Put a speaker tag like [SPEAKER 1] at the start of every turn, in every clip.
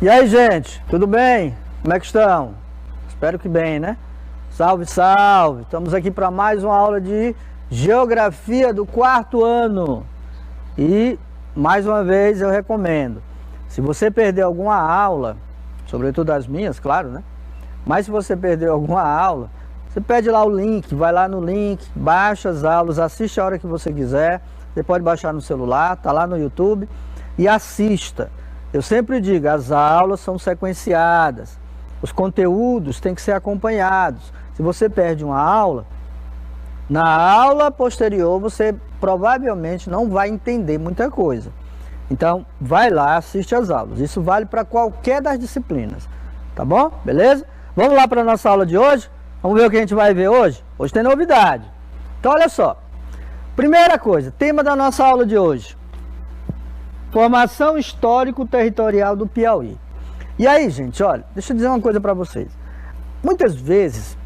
[SPEAKER 1] E aí, gente, tudo bem? Como é que estão? Espero que bem, né? Salve, salve! Estamos aqui para mais uma aula de Geografia do 4º ano. E, mais uma vez, eu recomendo. Se você perder alguma aula, sobretudo as minhas, claro, né? Mas se você perder alguma aula, você pede lá o link, vai lá no link, baixa as aulas, assiste a hora que você quiser. Você pode baixar no celular, tá lá no YouTube e assista. Eu sempre digo, as aulas são sequenciadas, os conteúdos têm que ser acompanhados. Se você perde uma aula, na aula posterior você provavelmente não vai entender muita coisa. Então, vai lá, assiste as aulas. Isso vale para qualquer das disciplinas, tá bom? Beleza? Vamos lá para a nossa aula de hoje? Vamos ver o que a gente vai ver hoje? Hoje tem novidade. Então, olha só. Primeira coisa, tema da nossa aula de hoje. Formação histórico-territorial do Piauí. E aí, gente, olha, deixa eu dizer uma coisa para vocês. Muitas vezes,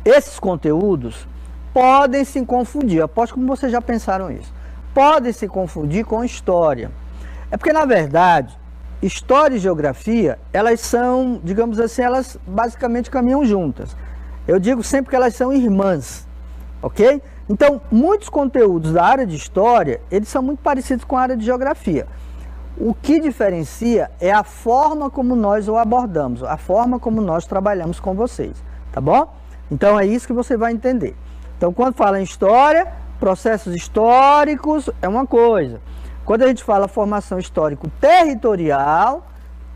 [SPEAKER 1] esses conteúdos podem se confundir. Eu aposto que vocês já pensaram isso. Podem se confundir com história. É porque, na verdade, história e geografia, elas são, digamos assim, elas basicamente caminham juntas. Eu digo sempre que elas são irmãs, ok? Então, muitos conteúdos da área de história, eles são muito parecidos com a área de geografia. O que diferencia é a forma como nós o abordamos, a forma como nós trabalhamos com vocês, tá bom? Então, é isso que você vai entender. Então, quando fala em história, processos históricos é uma coisa. Quando a gente fala formação histórico-territorial,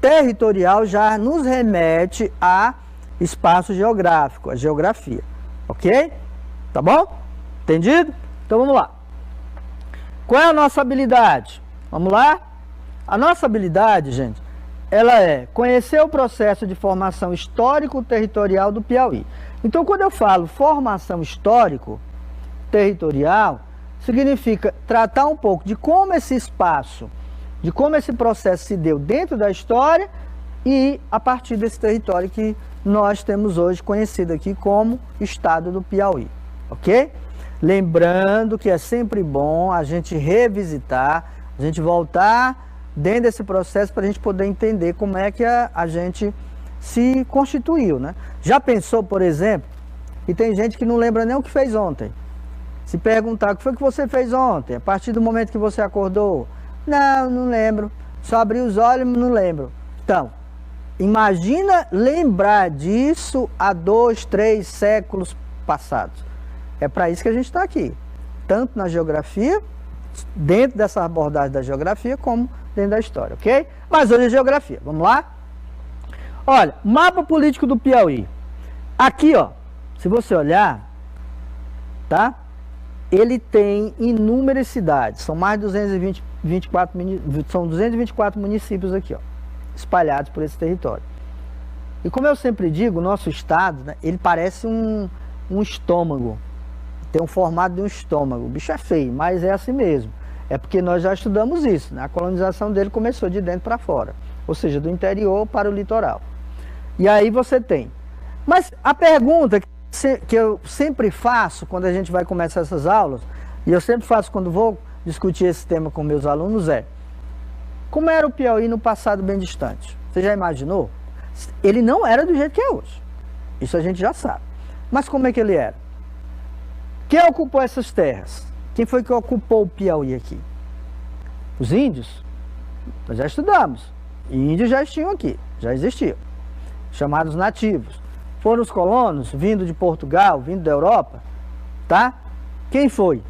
[SPEAKER 1] territorial já nos remete a espaço geográfico, a geografia, ok? Tá bom? Entendido? Então vamos lá. Qual é a nossa habilidade? Vamos lá? A nossa habilidade, gente, ela é conhecer o processo de formação histórico-territorial do Piauí. Então, quando eu falo formação histórico-territorial, significa tratar um pouco de como esse espaço, de como esse processo se deu dentro da história e a partir desse território que nós temos hoje conhecido aqui como Estado do Piauí, ok? Lembrando que é sempre bom a gente revisitar, a gente voltar dentro desse processo para a gente poder entender como é que a gente se constituiu, né? Já pensou, por exemplo, e tem gente que não lembra nem o que fez ontem. Se perguntar o que foi que você fez ontem, a partir do momento que você acordou, não lembro, só abri os olhos e não lembro. Então, imagina lembrar disso há 2, 3 séculos passados. É para isso que a gente está aqui, tanto na geografia, dentro dessa abordagem da geografia, como dentro da história, ok? Mas hoje é geografia, vamos lá? Olha, mapa político do Piauí. Aqui, ó, se você olhar, tá? Ele tem inúmeras cidades, são mais de 224 municípios aqui, ó, espalhados por esse território. E como eu sempre digo, o nosso estado, né, ele parece um estômago. Tem um formato de um estômago. O bicho é feio, mas é assim mesmo. É porque nós já estudamos isso, né? A colonização dele começou de dentro para fora. Ou seja, do interior para o litoral. E aí você tem. Mas a pergunta que eu sempre faço quando a gente vai começar essas aulas, e eu sempre faço quando vou discutir esse tema com meus alunos é: como era o Piauí no passado bem distante? Você já imaginou? Ele não era do jeito que é hoje. Isso a gente já sabe. Mas como é que ele era? Quem ocupou essas terras? Quem foi que ocupou o Piauí aqui? Os índios? Nós já estudamos. Índios já tinham aqui, já existiam. Chamados nativos. Foram os colonos, vindo de Portugal, vindo da Europa, tá? Quem foi?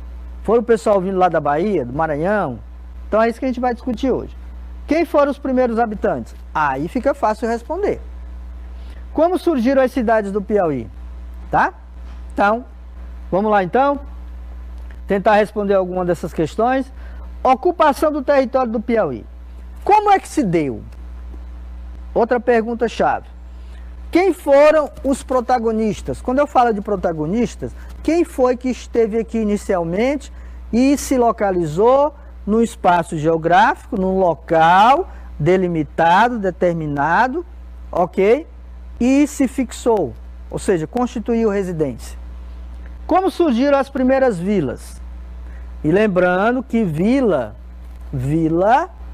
[SPEAKER 1] Foi o pessoal vindo lá da Bahia, do Maranhão? Então é isso que a gente vai discutir hoje. Quem foram os primeiros habitantes? Aí fica fácil responder. Como surgiram as cidades do Piauí? Tá? Então, vamos lá então, tentar responder alguma dessas questões. Ocupação do território do Piauí. Como é que se deu? Outra pergunta-chave. Quem foram os protagonistas? Quando eu falo de protagonistas, quem foi que esteve aqui inicialmente e se localizou no espaço geográfico, num local delimitado, determinado, ok? E se fixou, ou seja, constituiu residência. Como surgiram as primeiras vilas? E lembrando que vila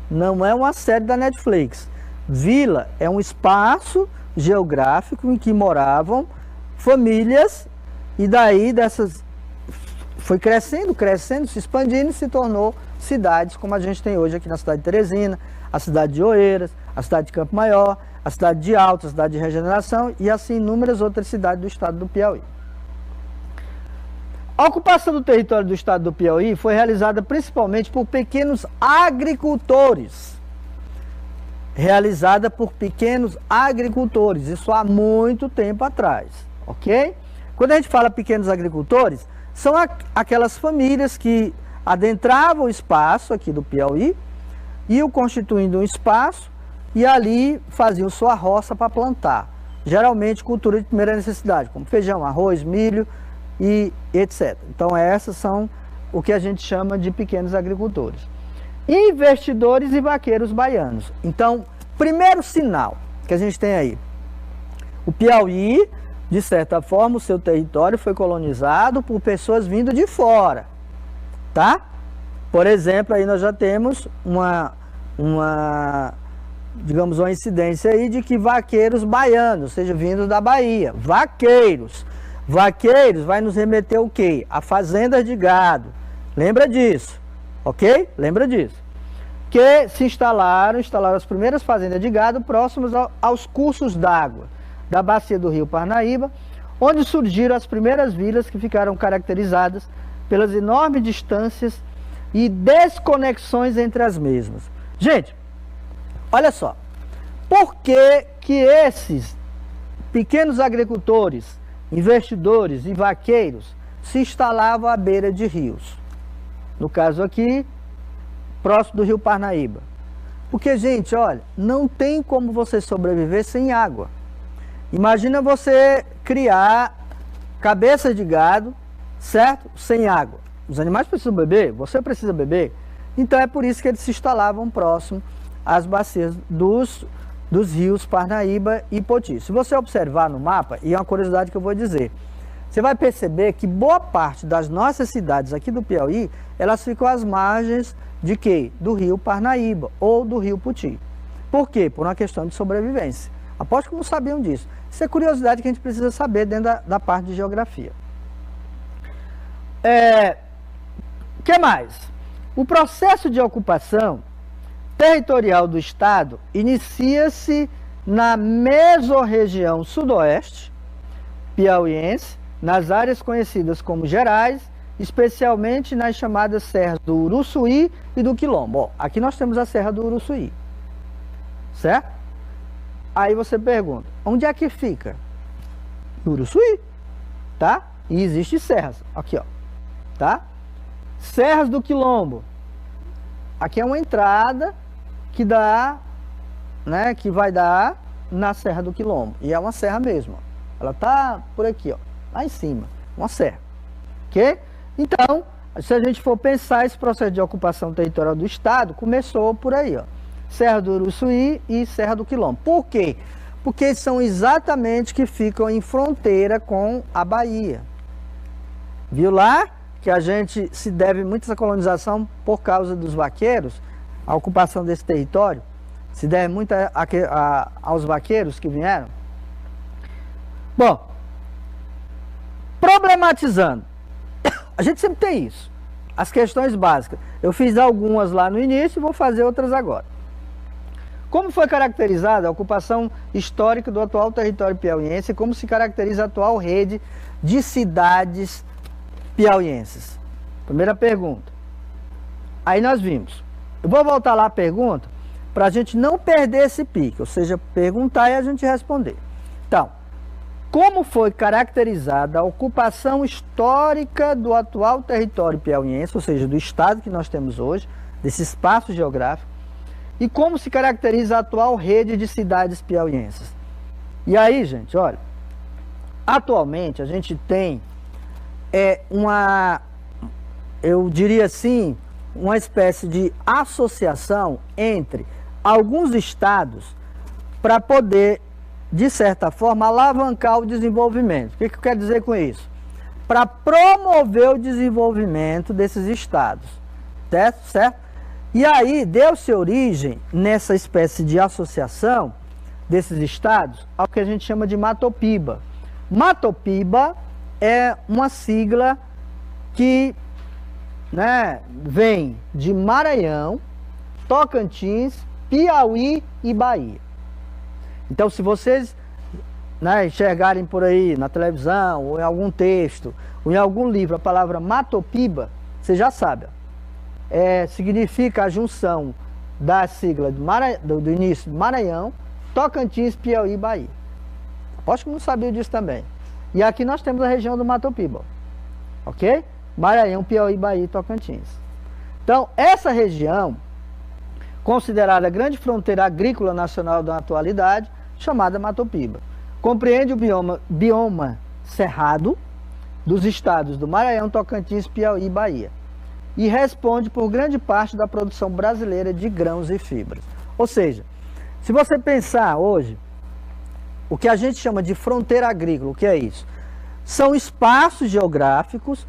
[SPEAKER 1] não é uma série da Netflix. Vila é um espaço geográfico em que moravam famílias, e daí dessas foi crescendo, se expandindo e se tornou cidades como a gente tem hoje aqui na cidade de Teresina, a cidade de Oeiras, a cidade de Campo Maior, a cidade de Alto, a cidade de Regeneração e assim inúmeras outras cidades do estado do Piauí. A ocupação do território do estado do Piauí foi realizada principalmente por pequenos agricultores. Isso há muito tempo atrás, ok? Quando a gente fala pequenos agricultores, são aquelas famílias que adentravam o espaço aqui do Piauí, iam constituindo um espaço e ali faziam sua roça para plantar. Geralmente cultura de primeira necessidade, como feijão, arroz, milho e etc. Então essas são o que a gente chama de pequenos agricultores. Investidores e vaqueiros baianos. Então, primeiro sinal que a gente tem aí, o Piauí, de certa forma, o seu território foi colonizado por pessoas vindo de fora, tá? Por exemplo, aí nós já temos digamos, uma incidência aí de que vaqueiros baianos, ou seja, vindos da Bahia, vaqueiros vai nos remeter o quê? A fazendas de gado, lembra disso, ok? Lembra disso. Que se instalaram as primeiras fazendas de gado próximas aos cursos d'água da bacia do rio Parnaíba, onde surgiram as primeiras vilas que ficaram caracterizadas pelas enormes distâncias e desconexões entre as mesmas. Gente, olha só, por que que esses pequenos agricultores, investidores e vaqueiros se instalavam à beira de rios? No caso aqui, próximo do rio Parnaíba. Porque, gente, olha, não tem como você sobreviver sem água. Imagina você criar cabeças de gado, certo? Sem água. Os animais precisam beber, você precisa beber. Então é por isso que eles se instalavam próximo às bacias dos rios Parnaíba e Poti. Se você observar no mapa, e é uma curiosidade que eu vou dizer, você vai perceber que boa parte das nossas cidades aqui do Piauí, elas ficam às margens de quê? Do rio Parnaíba ou do rio Poti. Por quê? Por uma questão de sobrevivência. Aposto que não sabiam disso. Isso é curiosidade que a gente precisa saber dentro da parte de geografia. O que mais? O processo de ocupação territorial do estado inicia-se na mesorregião sudoeste piauiense, nas áreas conhecidas como Gerais, especialmente nas chamadas serras do Uruçuí e do Quilombo. Ó, aqui nós temos a Serra do Uruçuí, certo? Aí você pergunta, onde é que fica? Uruçuí, tá? E existem serras, aqui ó, tá? Serras do Quilombo, aqui é uma entrada que dá, né, que vai dar na Serra do Quilombo, e é uma serra mesmo, ó. Ela tá por aqui, ó, lá em cima, uma serra, ok? Então, se a gente for pensar, esse processo de ocupação territorial do estado começou por aí, ó. Serra do Uruçuí e Serra do Quilombo. Por quê? Porque são exatamente que ficam em fronteira com a Bahia. Viu lá que a gente se deve muito essa colonização por causa dos vaqueiros, a ocupação desse território, se deve muito aos vaqueiros que vieram? Bom, problematizando, a gente sempre tem isso, as questões básicas. Eu fiz algumas lá no início e vou fazer outras agora. Como foi caracterizada a ocupação histórica do atual território piauiense e como se caracteriza a atual rede de cidades piauienses? Primeira pergunta. Aí nós vimos. Eu vou voltar lá a pergunta para a gente não perder esse pique, ou seja, perguntar e a gente responder. Então, como foi caracterizada a ocupação histórica do atual território piauiense, ou seja, do estado que nós temos hoje, desse espaço geográfico, e como se caracteriza a atual rede de cidades piauienses? E aí, gente, olha, atualmente a gente tem eu diria assim, uma espécie de associação entre alguns estados para poder, de certa forma, alavancar o desenvolvimento. O que eu quero dizer com isso? Para promover o desenvolvimento desses estados, certo? E aí deu-se origem, nessa espécie de associação desses estados, ao que a gente chama de Matopiba. Matopiba é uma sigla que, né, vem de Maranhão, Tocantins, Piauí e Bahia. Então, se vocês, né, enxergarem por aí na televisão, ou em algum texto, ou em algum livro, a palavra Matopiba, você já sabe. Significa a junção da sigla do início do Maranhão, Tocantins, Piauí e Bahia. Aposto que não sabia disso também. E aqui nós temos a região do Matopiba. Ok? Maranhão, Piauí, Bahia e Tocantins. Então, essa região, considerada a grande fronteira agrícola nacional da atualidade, chamada Matopiba, compreende o bioma cerrado dos estados do Maranhão, Tocantins, Piauí e Bahia, e responde por grande parte da produção brasileira de grãos e fibras. Ou seja, se você pensar hoje, o que a gente chama de fronteira agrícola, o que é isso? São espaços geográficos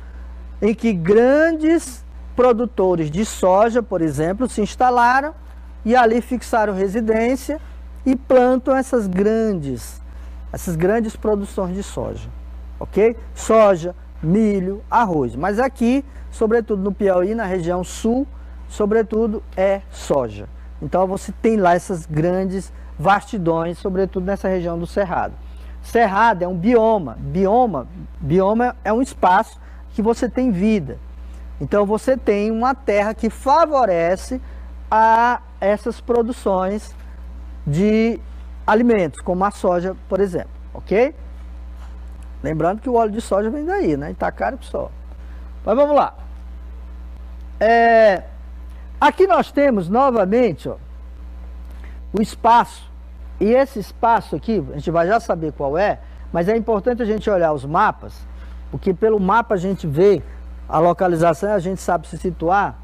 [SPEAKER 1] em que grandes produtores de soja, por exemplo, se instalaram e ali fixaram residência e plantam essas grandes produções de soja, ok? Soja, milho, arroz. Mas aqui, sobretudo no Piauí, na região sul, sobretudo é soja. Então você tem lá essas grandes vastidões, sobretudo nessa região do Cerrado. Cerrado é um bioma. Bioma é um espaço que você tem vida. Então você tem uma terra que favorece a essas produções de alimentos, como a soja, por exemplo, ok? Lembrando que o óleo de soja vem daí, né? E tá caro que só. Mas vamos lá. Aqui nós temos novamente, ó, o espaço. E esse espaço aqui, a gente vai já saber qual é, mas é importante a gente olhar os mapas, porque pelo mapa a gente vê a localização, a gente sabe se situar.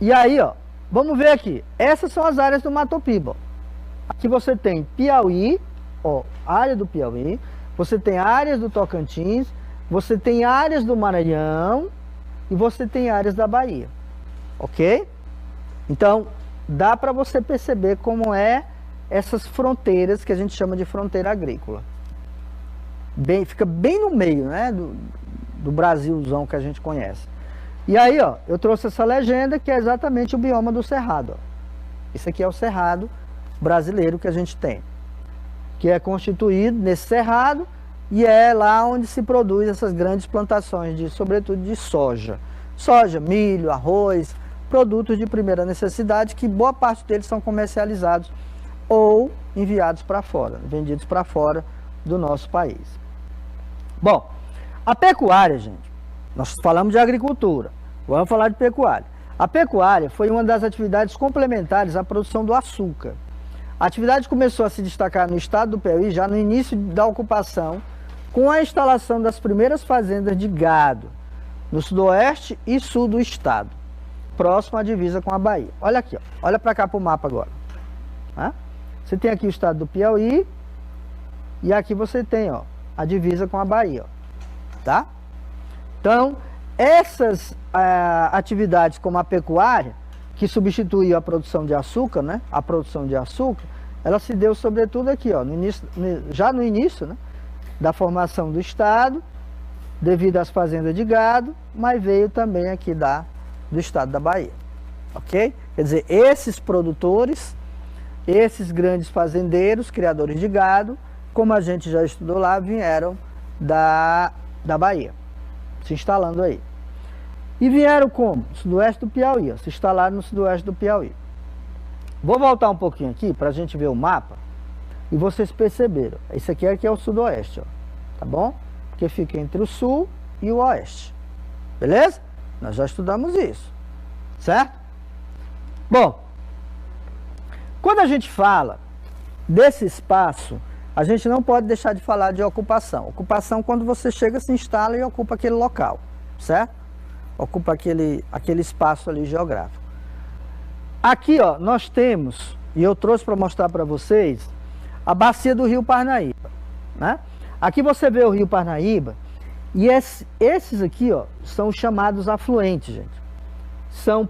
[SPEAKER 1] E aí, ó, vamos ver aqui. Essas são as áreas do Matopiba. Aqui você tem Piauí, ó, área do Piauí. Você tem áreas do Tocantins. Você tem áreas do Maranhão. E você tem áreas da Bahia. Ok? Então, dá para você perceber como é essas fronteiras que a gente chama de fronteira agrícola. Fica bem no meio, né, do Brasilzão que a gente conhece. E aí, ó, eu trouxe essa legenda que é exatamente o bioma do Cerrado. Ó. Isso aqui é o Cerrado brasileiro que a gente tem, que é constituído nesse Cerrado e é lá onde se produz essas grandes plantações, sobretudo de soja. Soja, milho, arroz, produtos de primeira necessidade que boa parte deles são comercializados ou enviados para fora, vendidos para fora do nosso país. Bom, a pecuária, gente, nós falamos de agricultura, vamos falar de pecuária. A pecuária foi uma das atividades complementares à produção do açúcar. A atividade começou a se destacar no estado do Piauí já no início da ocupação, com a instalação das primeiras fazendas de gado, no sudoeste e sul do estado, próximo à divisa com a Bahia. Olha aqui, ó, olha para cá para o mapa agora. Você tem aqui o estado do Piauí e aqui você tem, ó, a divisa com a Bahia, ó, tá? Então, essas atividades como a pecuária, que substituiu a produção de açúcar, né? A produção de açúcar, ela se deu sobretudo aqui, ó, já no início, né, da formação do estado, devido às fazendas de gado, mas veio também aqui do estado da Bahia, ok? Quer dizer, esses produtores, esses grandes fazendeiros, criadores de gado, como a gente já estudou lá, vieram da Bahia, se instalando aí. E vieram como? Sudoeste do Piauí, ó, se instalaram no sudoeste do Piauí. Vou voltar um pouquinho aqui para a gente ver o mapa e vocês perceberam. Esse aqui é o sudoeste, ó, tá bom? Porque fica entre o sul e o oeste. Beleza? Nós já estudamos isso, certo? Bom, quando a gente fala desse espaço, a gente não pode deixar de falar de ocupação. Ocupação quando você chega, se instala e ocupa aquele local, certo? Ocupa aquele espaço ali geográfico. Aqui, ó, nós temos, e eu trouxe para mostrar para vocês, a bacia do Rio Parnaíba, né? Aqui você vê o Rio Parnaíba, e esses aqui, ó, são chamados afluentes, gente. São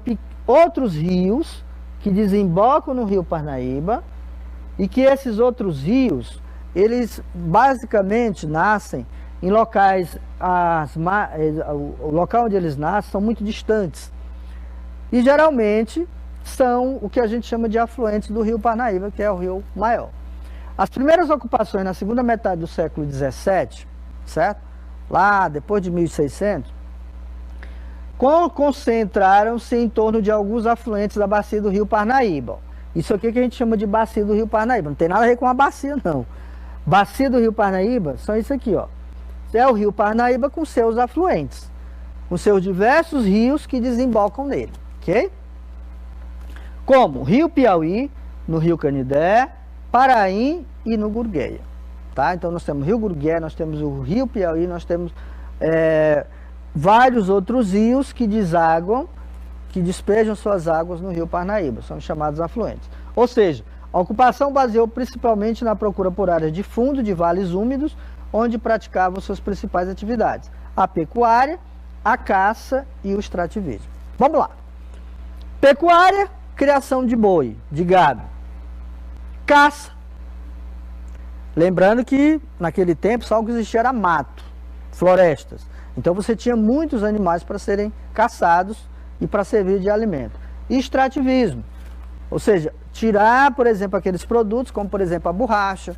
[SPEAKER 1] outros rios que desembocam no rio Parnaíba e que esses outros rios, eles basicamente nascem em locais, o local onde eles nascem são muito distantes. E geralmente são o que a gente chama de afluentes do rio Parnaíba, que é o rio maior. As primeiras ocupações na segunda metade do século XVII, certo? Lá depois de 1600, concentraram-se em torno de alguns afluentes da bacia do rio Parnaíba. Isso aqui que a gente chama de bacia do rio Parnaíba, não tem nada a ver com a bacia não. Bacia do rio Parnaíba são isso aqui, ó. É o rio Parnaíba com seus afluentes, com seus diversos rios que desembocam nele, ok? Como Rio Piauí, no Rio Canidé, Paraim e no Gurgueia, tá? Então nós temos o Rio Gurgueia, nós temos o Rio Piauí, nós temos vários outros rios que desaguam, que despejam suas águas no Rio Parnaíba, são chamados afluentes. Ou seja, a ocupação baseou principalmente na procura por áreas de fundo de vales úmidos, onde praticavam suas principais atividades: a pecuária, a caça e o extrativismo. Vamos lá. Pecuária, criação de boi, de gado. Caça. Lembrando que naquele tempo só o que existia era mato, florestas. Então você tinha muitos animais para serem caçados e para servir de alimento. E extrativismo, ou seja, tirar, por exemplo, aqueles produtos, como por exemplo a borracha,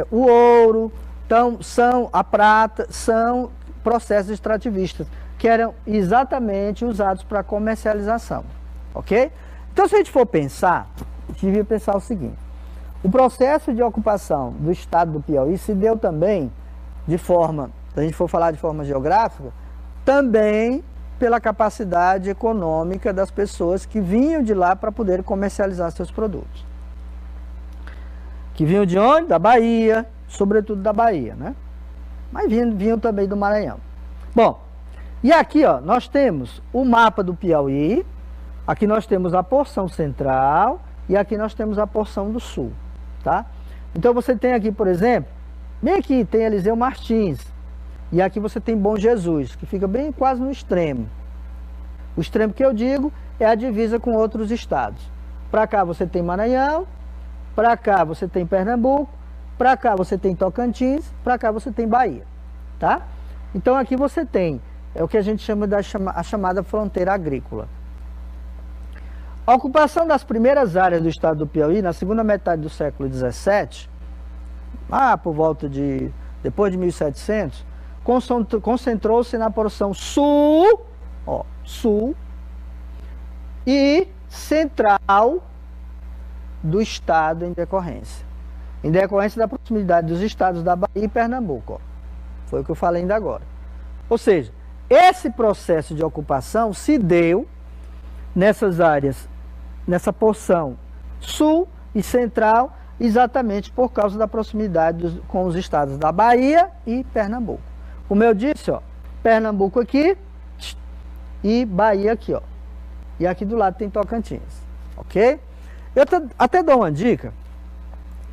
[SPEAKER 1] o ouro, então, a prata, são processos extrativistas, que eram exatamente usados para comercialização, ok? Então, se a gente for pensar, a gente devia pensar o seguinte: o processo de ocupação do estado do Piauí se deu também de forma, se a gente for falar de forma geográfica, também pela capacidade econômica das pessoas que vinham de lá para poder comercializar seus produtos. Que vinham de onde? Da Bahia, sobretudo da Bahia, né? Mas vinham também do Maranhão. Bom, e aqui, ó, nós temos o mapa do Piauí, aqui nós temos a porção central e aqui nós temos a porção do sul, tá? Então você tem aqui, por exemplo, bem aqui tem Eliseu Martins, e aqui você tem Bom Jesus, que fica bem quase no extremo. O extremo que eu digo é a divisa com outros estados. Para cá você tem Maranhão, para cá você tem Pernambuco, para cá você tem Tocantins, para cá você tem Bahia, tá? Então aqui você tem, é o que a gente chama a chamada fronteira agrícola. A ocupação das primeiras áreas do estado do Piauí, na segunda metade do século XVII, por volta de, depois de 1700, concentrou-se na porção sul, ó, sul e central do estado em decorrência da proximidade dos estados da Bahia e Pernambuco, ó. Foi o que eu falei ainda agora. Ou seja, esse processo de ocupação se deu nessas áreas, nessa porção sul e central, exatamente por causa da proximidade com os estados da Bahia e Pernambuco. Como eu disse, ó, Pernambuco aqui e Bahia aqui, ó. E aqui do lado tem Tocantins, ok? Eu até dou uma dica.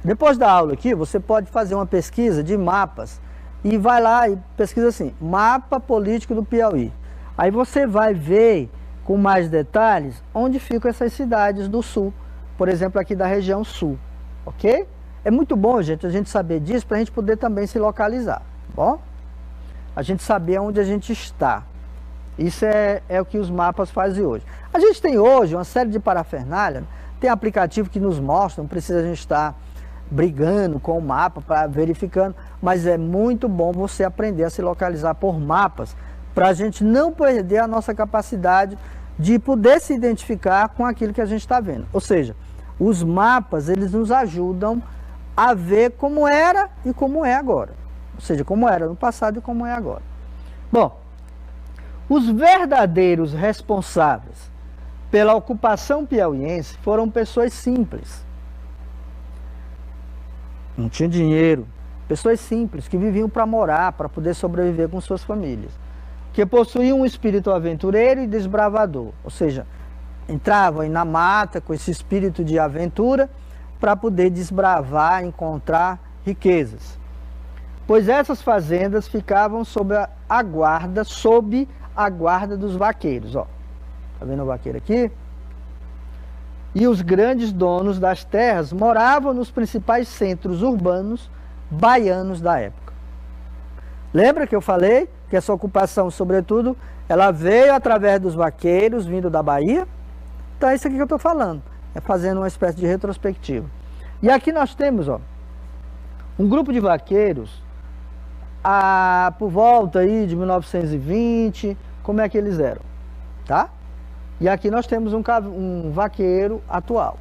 [SPEAKER 1] Depois da aula aqui, você pode fazer uma pesquisa de mapas e vai lá e pesquisa assim, mapa político do Piauí. Aí você vai ver com mais detalhes onde ficam essas cidades do sul, por exemplo, aqui da região sul, ok? É muito bom, gente, a gente saber disso para a gente poder também se localizar, tá bom? A gente saber onde a gente está. Isso é o que os mapas fazem hoje. A gente tem hoje uma série de parafernália, tem aplicativo que nos mostra, não precisa a gente estar brigando com o mapa, para verificando, mas é muito bom você aprender a se localizar por mapas, para a gente não perder a nossa capacidade de poder se identificar com aquilo que a gente está vendo. Ou seja, os mapas, eles nos ajudam a ver como era e como é agora. Ou seja, como era no passado e como é agora. Bom, os verdadeiros responsáveis pela ocupação piauiense foram pessoas simples. Não tinha dinheiro. Pessoas simples que viviam para morar, para poder sobreviver com suas famílias. Que possuíam um espírito aventureiro e desbravador. Ou seja, entravam na mata com esse espírito de aventura para poder desbravar, encontrar riquezas. Pois essas fazendas ficavam sob a guarda dos vaqueiros. Ó. Tá vendo o vaqueiro aqui? E os grandes donos das terras moravam nos principais centros urbanos baianos da época. Lembra que eu falei que essa ocupação, sobretudo, ela veio através dos vaqueiros vindo da Bahia? Então é isso aqui que eu estou falando, é fazendo uma espécie de retrospectiva. E aqui nós temos, ó, um grupo de vaqueiros, por volta aí de 1920, como é que eles eram, tá? E aqui nós temos um vaqueiro atual.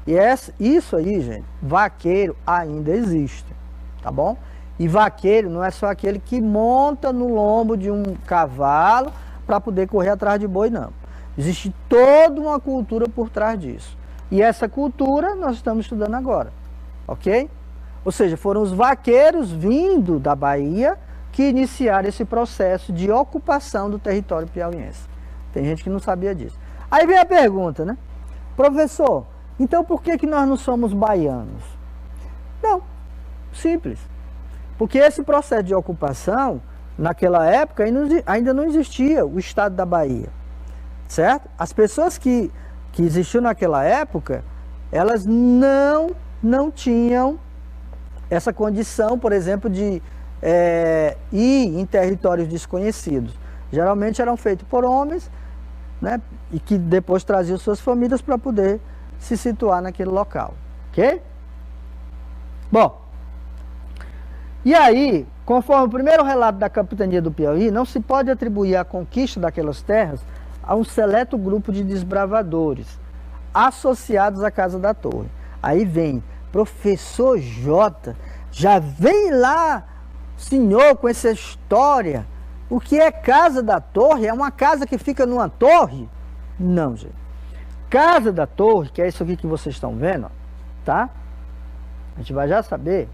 [SPEAKER 1] E isso aí, gente, vaqueiro ainda existe, tá bom? E vaqueiro não é só aquele que monta no lombo de um cavalo para poder correr atrás de boi, não. Existe toda uma cultura por trás disso. E essa cultura nós estamos estudando agora, ok? Ou seja, foram os vaqueiros vindo da Bahia que iniciaram esse processo de ocupação do território piauiense. Tem gente que não sabia disso. Aí vem a pergunta, né? Professor, então por que nós não somos baianos? Não, simples. Porque esse processo de ocupação, naquela época, ainda não existia o estado da Bahia, certo? As pessoas que existiam naquela época, elas não tinham essa condição, por exemplo, de ir em territórios desconhecidos. Geralmente eram feitos por homens, né, e que depois traziam suas famílias para poder se situar naquele local, ok? Bom, e aí, conforme o primeiro relato da capitania do Piauí, não se pode atribuir a conquista daquelas terras a um seleto grupo de desbravadores associados à Casa da Torre. Aí vem, professor J, já vem lá, senhor, com essa história. O que é Casa da Torre? É uma casa que fica numa torre? Não, gente. Casa da Torre, que é isso aqui que vocês estão vendo, ó, tá? A gente vai já saber.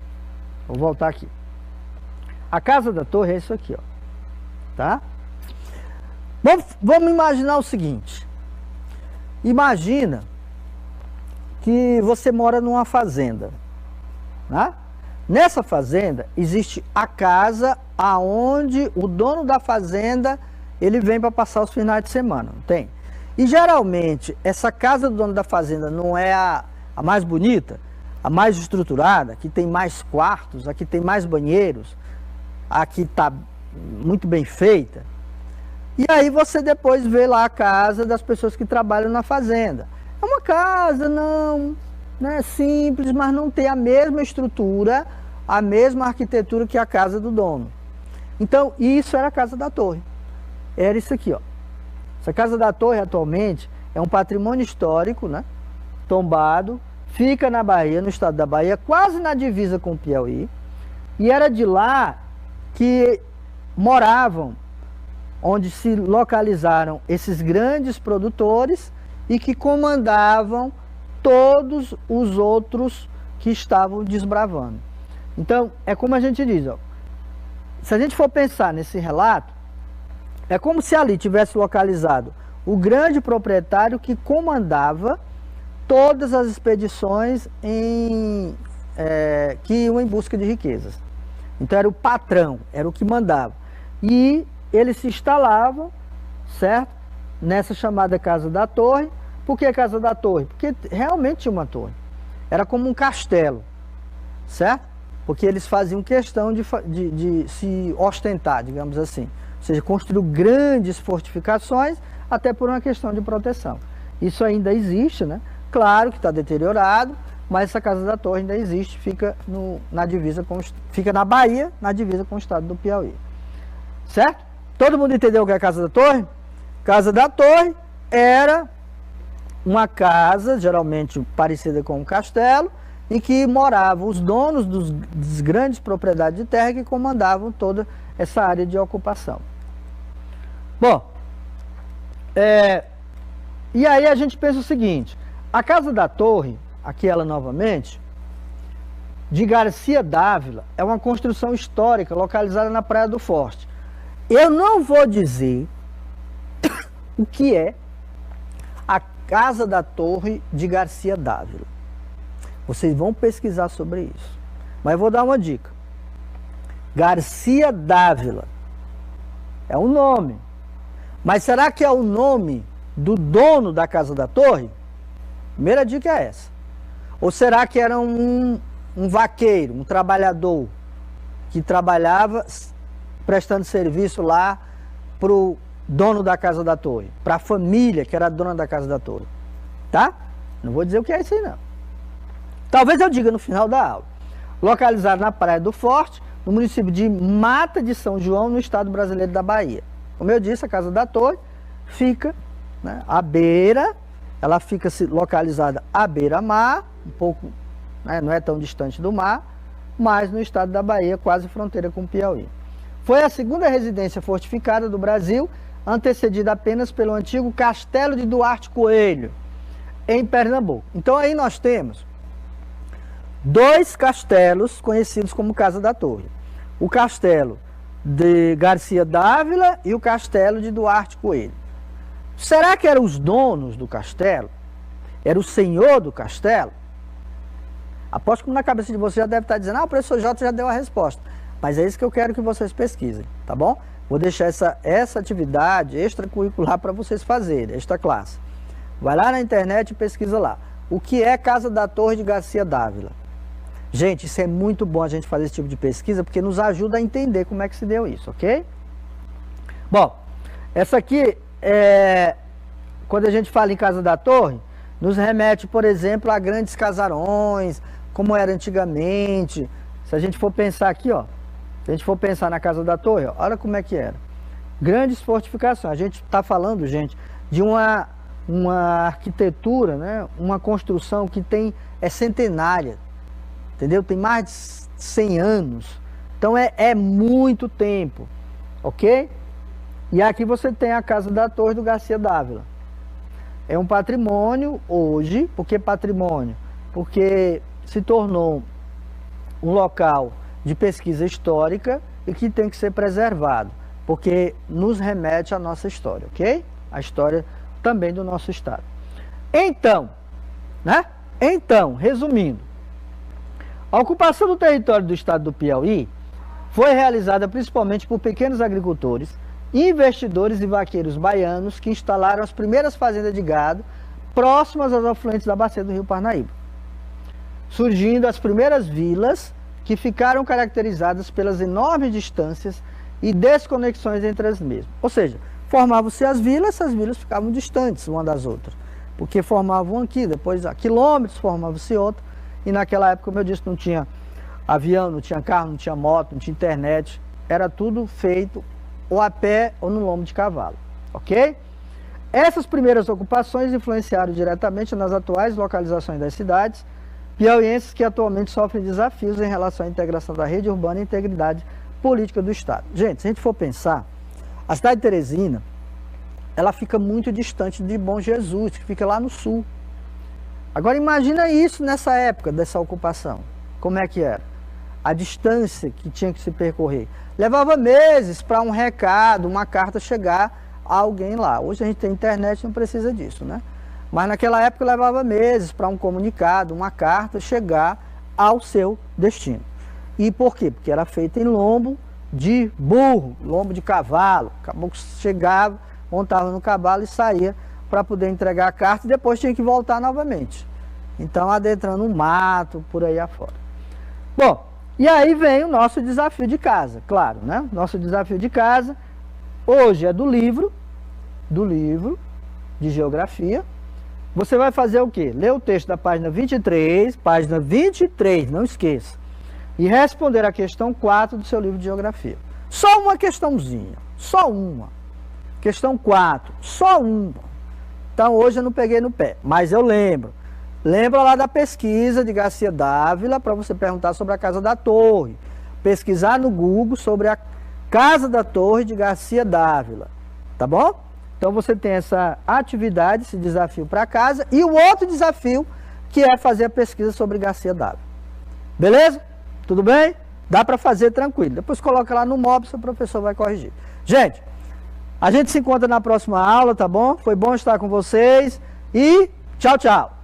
[SPEAKER 1] Vou voltar aqui. A Casa da Torre é isso aqui, ó, tá? Vamos imaginar o seguinte. Imagina que você mora numa fazenda, né? Nessa fazenda existe a casa aonde o dono da fazenda ele vem para passar os finais de semana, não tem? E geralmente essa casa do dono da fazenda não é a mais bonita, a mais estruturada, que tem mais quartos, a que tem mais banheiros, a que está muito bem feita. E aí você depois vê lá a casa das pessoas que trabalham na fazenda. É uma casa, né, simples, mas não tem a mesma estrutura, a mesma arquitetura que a casa do dono. Então, isso era a Casa da Torre. Era isso aqui, ó. Essa Casa da Torre, atualmente, é um patrimônio histórico, né, tombado, fica na Bahia, no estado da Bahia, quase na divisa com o Piauí. E era de lá que moravam, onde se localizaram esses grandes produtores e que comandavam todos os outros que estavam desbravando. Então, é como a gente diz, ó, se a gente for pensar nesse relato, é como se ali tivesse localizado o grande proprietário que comandava todas as expedições que iam em busca de riquezas. Então era o patrão, era o que mandava. E eles se instalavam, certo? Nessa chamada Casa da Torre. Por que Casa da Torre? Porque realmente tinha uma torre. Era como um castelo, certo? Porque eles faziam questão de se ostentar, digamos assim. Ou seja, construiu grandes fortificações, até por uma questão de proteção. Isso ainda existe, né? Claro que está deteriorado, mas essa Casa da Torre ainda existe, fica fica na Bahia, na divisa com o estado do Piauí. Certo? Todo mundo entendeu o que é a Casa da Torre? Casa da Torre era uma casa, geralmente parecida com um castelo, em que moravam os donos das grandes propriedades de terra que comandavam toda essa área de ocupação. Bom, e aí a gente pensa o seguinte, a Casa da Torre, aqui ela novamente, de Garcia Dávila, é uma construção histórica localizada na Praia do Forte. Eu não vou dizer o que é a Casa da Torre de Garcia Dávila. Vocês vão pesquisar sobre isso. Mas eu vou dar uma dica. Garcia Dávila é um nome. Mas será que é o nome do dono da Casa da Torre? Primeira dica é essa. Ou será que era um vaqueiro, um trabalhador que trabalhava prestando serviço lá para o dono da Casa da Torre, para a família que era dona da Casa da Torre? Tá? Não vou dizer o que é isso aí, não. Talvez eu diga no final da aula. Localizado na Praia do Forte, no município de Mata de São João, no estado brasileiro da Bahia. Como eu disse, a Casa da Torre fica, né, à beira, ela fica localizada à beira-mar, um pouco, né, não é tão distante do mar, mas no estado da Bahia, quase fronteira com o Piauí. Foi a segunda residência fortificada do Brasil, antecedida apenas pelo antigo Castelo de Duarte Coelho, em Pernambuco. Então aí nós temos dois castelos conhecidos como Casa da Torre. O castelo de Garcia Dávila e o castelo de Duarte Coelho. Será que eram os donos do castelo? Era o senhor do castelo? Aposto que na cabeça de você já deve estar dizendo, o professor Jota já deu a resposta. Mas é isso que eu quero que vocês pesquisem, tá bom? Vou deixar essa atividade extracurricular para vocês fazerem, esta classe. Vai lá na internet e pesquisa lá. O que é Casa da Torre de Garcia Dávila? Gente, isso é muito bom a gente fazer esse tipo de pesquisa, porque nos ajuda a entender como é que se deu isso, ok? Bom, essa aqui, quando a gente fala em Casa da Torre, nos remete, por exemplo, a grandes casarões, como era antigamente. Se a gente for pensar aqui, ó, se a gente for pensar na Casa da Torre, ó, olha como é que era. Grandes fortificações. A gente está falando, gente, de uma arquitetura, né, uma construção que é centenária. Entendeu? Tem mais de 100 anos. Então é muito tempo. Ok? E aqui você tem a Casa da Torre do Garcia Dávila. É um patrimônio hoje. Por que patrimônio? Porque se tornou um local de pesquisa histórica e que tem que ser preservado. Porque nos remete à nossa história. Ok? A história também do nosso estado. Então, né? Então, resumindo. A ocupação do território do estado do Piauí foi realizada principalmente por pequenos agricultores, investidores e vaqueiros baianos que instalaram as primeiras fazendas de gado próximas aos afluentes da bacia do Rio Parnaíba, surgindo as primeiras vilas que ficaram caracterizadas pelas enormes distâncias e desconexões entre as mesmas. Ou seja, formavam-se as vilas, essas vilas ficavam distantes uma das outras, porque formavam aqui, depois a quilômetros formava-se outra. E naquela época, como eu disse, não tinha avião, não tinha carro, não tinha moto, não tinha internet. Era tudo feito ou a pé ou no lombo de cavalo. Ok? Essas primeiras ocupações influenciaram diretamente nas atuais localizações das cidades piauienses que atualmente sofrem desafios em relação à integração da rede urbana e integridade política do Estado. Gente, se a gente for pensar, a cidade de Teresina, ela fica muito distante de Bom Jesus, que fica lá no sul. Agora imagina isso nessa época dessa ocupação. Como é que era? A distância que tinha que se percorrer. Levava meses para um recado, uma carta chegar a alguém lá. Hoje a gente tem internet, não precisa disso, né? Mas naquela época levava meses para um comunicado, uma carta chegar ao seu destino. E por quê? Porque era feita em lombo de burro, lombo de cavalo. O caboclo chegava, montava no cavalo e saía para poder entregar a carta e depois tinha que voltar novamente. Então, adentrando um mato, por aí afora. Bom, e aí vem o nosso desafio de casa, claro, né? Nosso desafio de casa, hoje é do livro de geografia. Você vai fazer o quê? Ler o texto da página 23, não esqueça. E responder a questão 4 do seu livro de geografia. Só uma questãozinha, só uma. Questão 4, só uma. Então hoje eu não peguei no pé, mas eu lembro. Lembra lá da pesquisa de Garcia Dávila para você perguntar sobre a Casa da Torre. Pesquisar no Google sobre a Casa da Torre de Garcia Dávila. Tá bom? Então você tem essa atividade, esse desafio para casa. E o outro desafio, que é fazer a pesquisa sobre Garcia Dávila. Beleza? Tudo bem? Dá para fazer tranquilo. Depois coloca lá no Mob, seu professor vai corrigir. Gente, a gente se encontra na próxima aula, tá bom? Foi bom estar com vocês. E tchau, tchau.